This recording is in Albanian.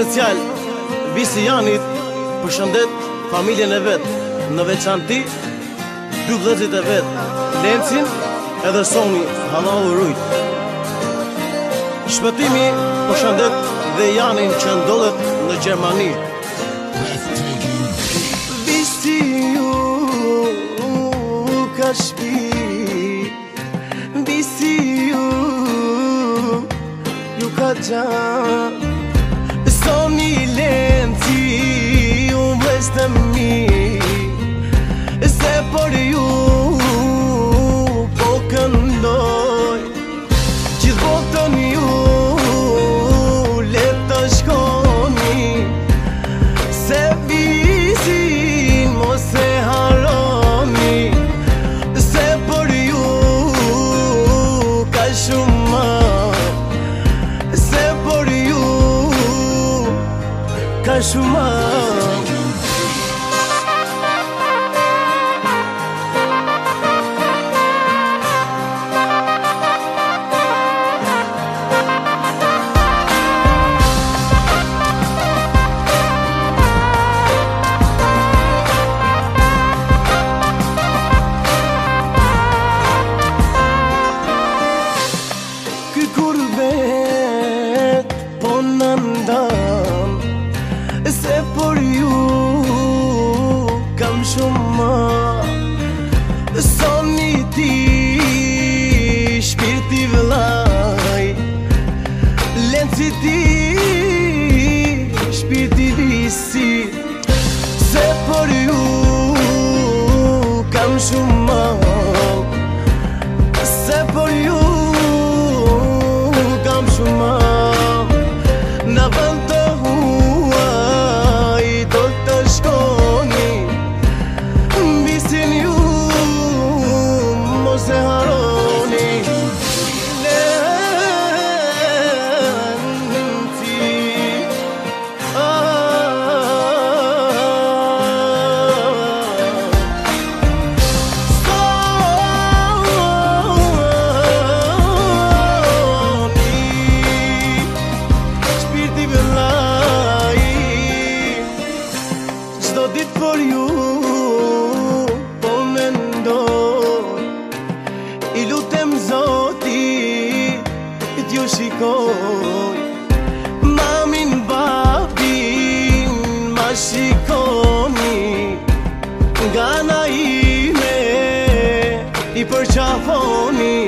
special Visi Janit përshëndet familjen e vet, në veçanti dy vëllezërit e vet, Lencin edhe Soni Hallahu Rujt. Shpëtimi përshëndet dhe Janin që ndodhet në Gjermani. Visi ju ka shpi, visi ju ka gjan, Soni Lenci u vleste mi, se për ju po këndoj, gjithë botën ju le të shkoni, se visin mos e haroni, se për ju ka shumë, se për ju ka shumë. Po në ndam, se për ju kam shumë, Soni ti shpirti vëllaj, Lenci ti shpirti visi, se për ju kam shumë, se për ju kam shumë. Në vend të huaj do të shkoni, visin ju mos e haroni, Lenci çdo ditë për ju po mendoj, i lutem Zotit t'ju shikoj, mamin, babin ma shikoni, nga ana ime i përqafoni.